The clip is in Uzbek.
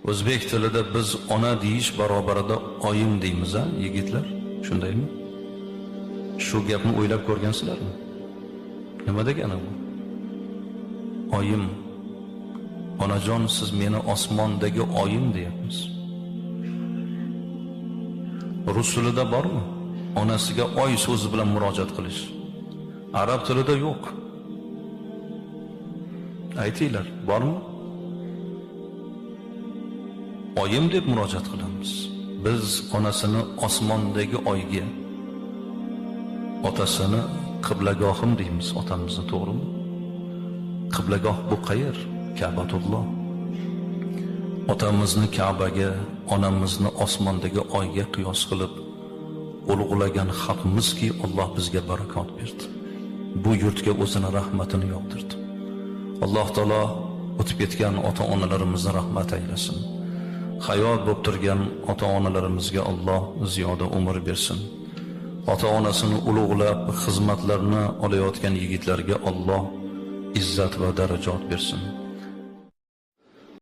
O'zbek tilida biz ona deyish barobarida oyim deymiz, ha, yigitlar? Shundaymi? Shu gapni o'ylab ko'rgansizlarmi? Nima degani bu? Oyim. Onajon, siz meni osmondagi oyim deyapsiz. Rus tilida bormi? Onasiga oy so'zi bilan murojaat qilish. Arab tilida yo'q. Aytinglar, bormi? Oyim deb murojaat qilamiz. Biz onasini osmondagi oyga, otasini qiblagohim deymiz, otamizni, to'g'rimi? Qiblagoh bu qayer? Ka'batulloh. Otamizni Ka'baga, onamizni osmondagi oyga qiyos qilib ulug'lagan haqmizki, Alloh bizga barakot berdi. Bu yurtga o'zini rahmatini yog'dirdi. Alloh taolo o'tib ketgan ota-onalarimizni rahmat aylasin. Hayot bo'lib turgan ota-onalarimizga Alloh ziyoda umr bersin. Ota-onasini ulug'lab xizmatlarni olayotgan yigitlarga Alloh izzat va darajat bersin.